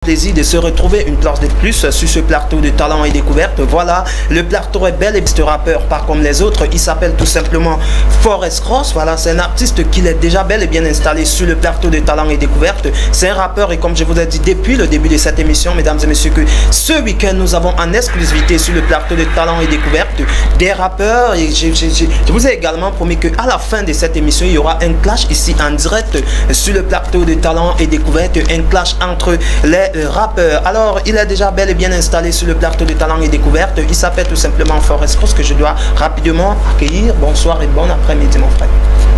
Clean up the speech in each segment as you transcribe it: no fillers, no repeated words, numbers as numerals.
Plaisir de se retrouver une place de plus sur ce plateau de talent et découverte. Voilà, le plateau est bel et ce rappeur, pas comme les autres. Il s'appelle tout simplement Forest Cross. Voilà, c'est un artiste qui est déjà bel et bien installé sur le plateau de talent et découverte. C'est un rappeur et comme je vous ai dit depuis le début de cette émission, mesdames et messieurs, que ce week-end nous avons en exclusivité sur le plateau de talent et découverte des rappeurs. Et je vous ai également promis qu'à la fin de cette émission, il y aura un clash ici en direct sur le plateau de talent et découverte. Un clash entre les rappeur. Alors, il est déjà bel et bien installé sur le plateau de talent et découverte. Il s'appelle tout simplement Forest Cross, que je dois rapidement accueillir. Bonsoir et bon après-midi, mon frère.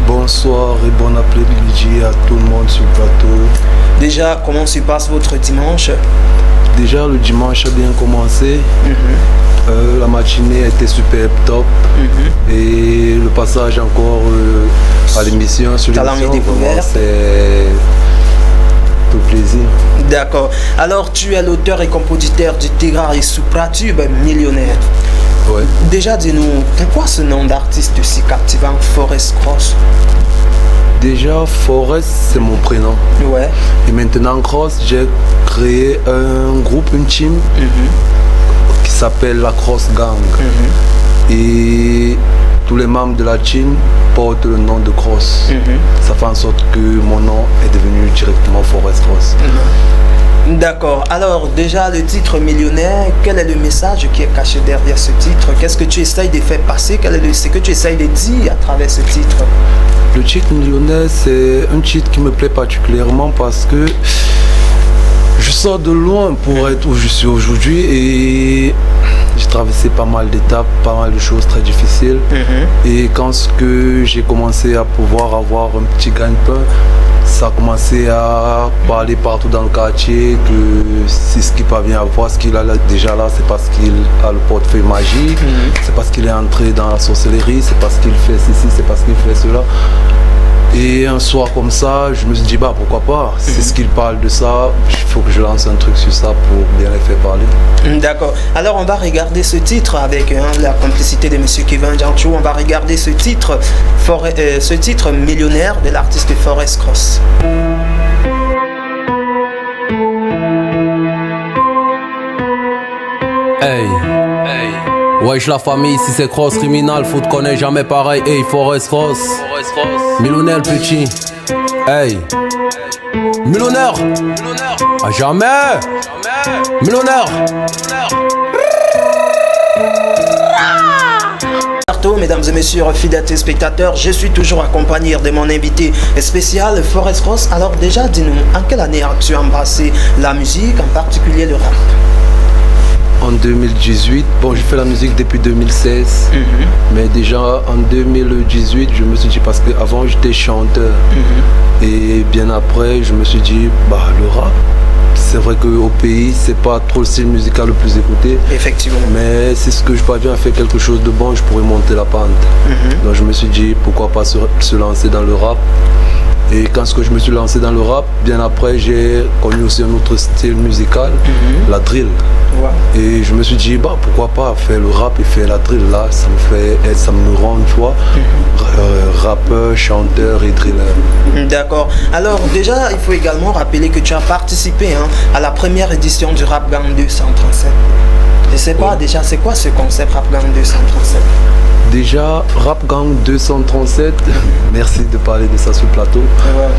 Bonsoir et bon après-midi à tout le monde sur le plateau. Déjà, comment se passe votre dimanche? Déjà, le dimanche a bien commencé. La matinée était super top. Et le passage encore à l'émission sur talent et découverte, c'est tout plaisir. D'accord. Alors, tu es l'auteur et compositeur du Tigrar et Supratube Millionnaire. Ouais. Déjà, dis-nous, pourquoi ce nom d'artiste si captivant, Forest Cross? Déjà, Forest, c'est mon prénom. Ouais. Et maintenant, Cross, j'ai créé un groupe, une team, qui s'appelle la Cross Gang. Et tous les membres de la team portent le nom de Cross. Ça fait en sorte que mon nom est devenu directement Forest Cross. D'accord. Alors déjà le titre Millionnaire, quel est le message qui est caché derrière ce titre? Qu'est-ce que tu essayes de faire passer? Quel est ce que tu essayes de dire à travers ce titre? Le titre Millionnaire, c'est un titre qui me plaît particulièrement parce que je sors de loin pour être où je suis aujourd'hui et j'ai traversé pas mal d'étapes, pas mal de choses très difficiles. Et quand j'ai commencé à pouvoir avoir un petit gagne-pain, ça a commencé à parler partout dans le quartier que c'est ce qu'il parvient à voir, ce qu'il a déjà là, c'est parce qu'il a le portefeuille magique, c'est parce qu'il est entré dans la sorcellerie, c'est parce qu'il fait ceci, c'est parce qu'il fait cela. Et un soir comme ça, je me suis dit, bah pourquoi pas, c'est ce qu'il parle de ça, il faut que je lance un truc sur ça pour bien les faire parler. D'accord. Alors on va regarder ce titre avec la complicité de monsieur Kevin Janchou. On va regarder ce titre, Millionnaire de l'artiste Forest Cross. Hey, wesh la famille, si c'est Cross criminal, faut te connaître jamais pareil. Hey, Forest Cross, millionnaire le petit. Hey, millionnaire, à jamais, millionnaire. Mesdames et messieurs, fidèles téléspectateurs, je suis toujours accompagné de mon invité spécial, Forest Cross. Alors déjà, dis-nous, en quelle année as-tu embrassé la musique, en particulier le rap? En 2018, bon, j'ai fait la musique depuis 2016, mais déjà en 2018, je me suis dit, parce qu'avant j'étais chanteur, et bien après, je me suis dit, bah le rap, c'est vrai qu'au pays, c'est pas trop le style musical le plus écouté. Effectivement. Mais c'est ce que je parviens à faire quelque chose de bon, je pourrais monter la pente. Donc je me suis dit, pourquoi pas se lancer dans le rap. Et quand je me suis lancé dans le rap, bien après, j'ai connu aussi un autre style musical, la drill. Et je me suis dit, bah pourquoi pas faire le rap et faire la drill. Là, ça me rend, tu vois, rappeur, chanteur et driller. D'accord. Alors déjà, il faut également rappeler que tu as participé à la première édition du Rap Gang 237. Je sais pas déjà, c'est quoi ce concept Rap Gang 237? Déjà, Rap Gang 237, merci de parler de ça sur le plateau.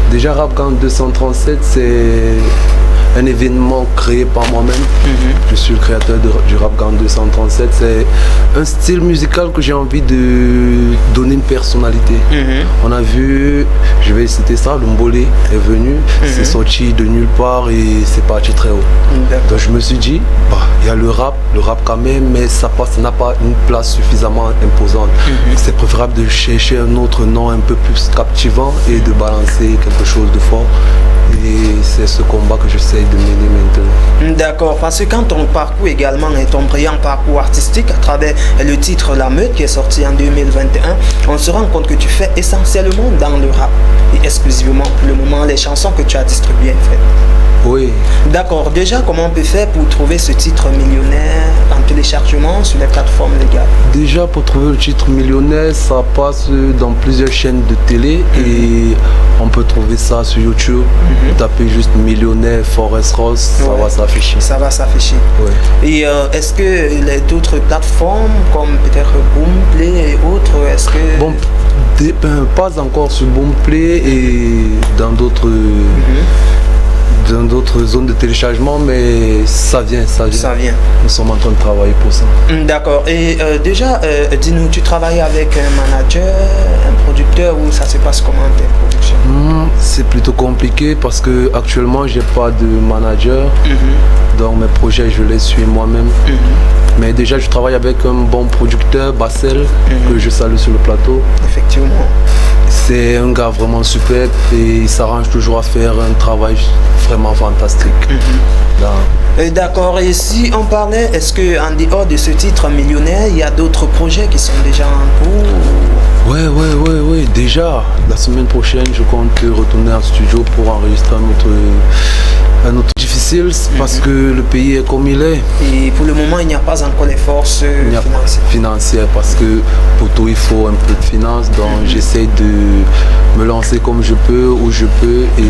Déjà, Rap Gang 237, c'est un événement créé par moi-même. Je suis le créateur du Rap Gang 237. C'est un style musical que j'ai envie de donner une personnalité. On a vu, je vais citer ça, le Mbolé est venu, c'est sorti de nulle part et c'est parti très haut. Donc je me suis dit, bah, il y a le rap quand même, mais ça n'a pas une place suffisamment imposante. C'est préférable de chercher un autre nom un peu plus captivant et de balancer quelque chose de fort. Et c'est ce combat que j'essaye de mener maintenant. D'accord, parce que quand ton parcours également est ton brillant parcours artistique à travers le titre La Meute qui est sorti en 2021, on se rend compte que tu fais essentiellement dans le rap et exclusivement pour le moment les chansons que tu as distribuées en fait. Oui. D'accord. Déjà, comment on peut faire pour trouver ce titre millionnaire en téléchargement sur les plateformes légales? Déjà, pour trouver le titre millionnaire, ça passe dans plusieurs chaînes de télé et on peut trouver ça sur YouTube. Vous tapez juste millionnaire Forest Ross, ça va s'afficher. Ça va s'afficher. Ouais. Et est-ce que les d'autres plateformes comme peut-être Boomplay et autres, est-ce que... Bon, pas encore sur Boomplay et dans d'autres zones de téléchargement, mais ça vient. Nous sommes en train de travailler pour ça. D'accord. Et déjà, dis-nous, tu travailles avec un manager, un producteur, ou ça se passe comment tes productions? C'est plutôt compliqué parce que actuellement j'ai pas de manager. Donc mes projets je les suis moi-même. Mais déjà je travaille avec un bon producteur, Bassel, que je salue sur le plateau. Effectivement. C'est un gars vraiment super et il s'arrange toujours à faire un travail vraiment fantastique. D'accord, et si on parlait, est-ce qu'en dehors de ce titre millionnaire, il y a d'autres projets qui sont déjà en cours? Ouais. Déjà, la semaine prochaine, je compte retourner en studio pour enregistrer un autre difficile parce que le pays est comme il est. Et pour le moment, il n'y a pas encore les forces financières parce que pour tout, il faut un peu de finances. Donc, j'essaie de me lancer comme je peux, où je peux et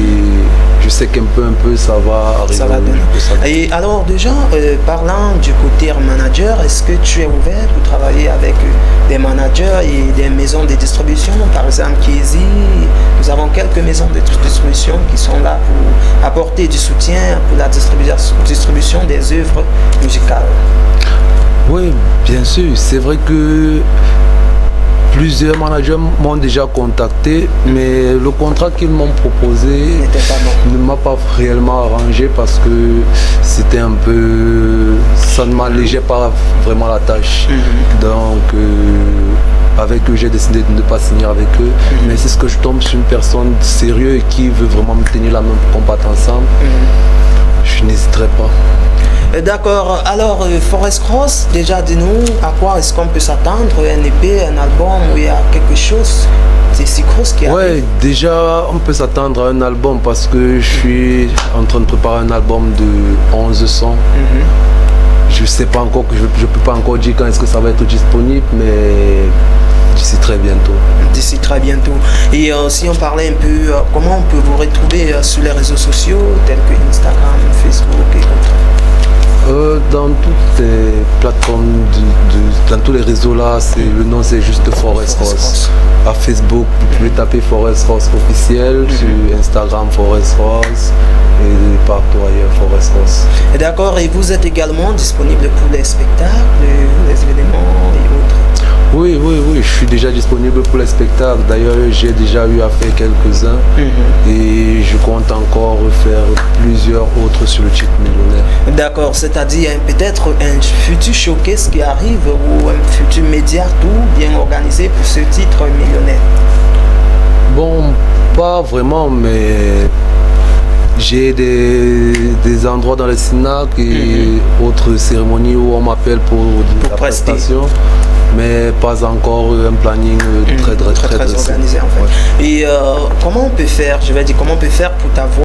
je sais qu'un peu, ça va arriver. Ça va donner. Et alors, déjà, parlant du côté manager, est-ce que tu es ouvert pour travailler avec des managers et des maisons de distribution? Par exemple, Kiesi, nous avons quelques maisons de distribution qui sont là pour apporter du soutien pour la distribution des œuvres musicales. Oui, bien sûr. C'est vrai que plusieurs managers m'ont déjà contacté, mais le contrat qu'ils m'ont proposé ne m'a pas réellement arrangé parce que c'était un peu... ça ne m'allégeait pas vraiment la tâche. Donc avec eux, j'ai décidé de ne pas signer avec eux. Mais c'est ce que je tombe sur une personne sérieuse et qui veut vraiment me tenir la main pour qu'on batte ensemble. Je n'hésiterai pas. D'accord, alors Forest Ross, déjà dis-nous à quoi est-ce qu'on peut s'attendre, un EP, un album, où il y a quelque chose de si gros qui arrive? Ouais, déjà on peut s'attendre à un album parce que je suis en train de préparer un album de 11 sons. Je sais pas encore, je peux pas encore dire quand est-ce que ça va être disponible, mais d'ici très bientôt. D'ici très bientôt. Et si on parlait un peu, comment on peut vous retrouver sur les réseaux sociaux tels que Instagram, Facebook et autres? Dans toutes les plateformes, dans tous les réseaux là, le nom c'est juste Forest Ross. À Facebook, vous pouvez taper Forest Ross officiel, sur Instagram Forest Ross et partout ailleurs Forest Ross. D'accord, et vous êtes également disponible pour les spectacles, les événements et autres? Oui, je suis déjà disponible pour les spectacles. D'ailleurs, j'ai déjà eu à faire quelques-uns et je compte encore faire plusieurs autres sur le titre millionnaire. D'accord, c'est-à-dire peut-être un futur showcase qui arrive ou un futur média tout bien organisé pour ce titre millionnaire? Bon, pas vraiment, mais j'ai des endroits dans les SINAC et autres cérémonies où on m'appelle pour la prestation. Mais pas encore un planning très organisé en fait. Et comment on peut faire, comment on peut faire pour t'avoir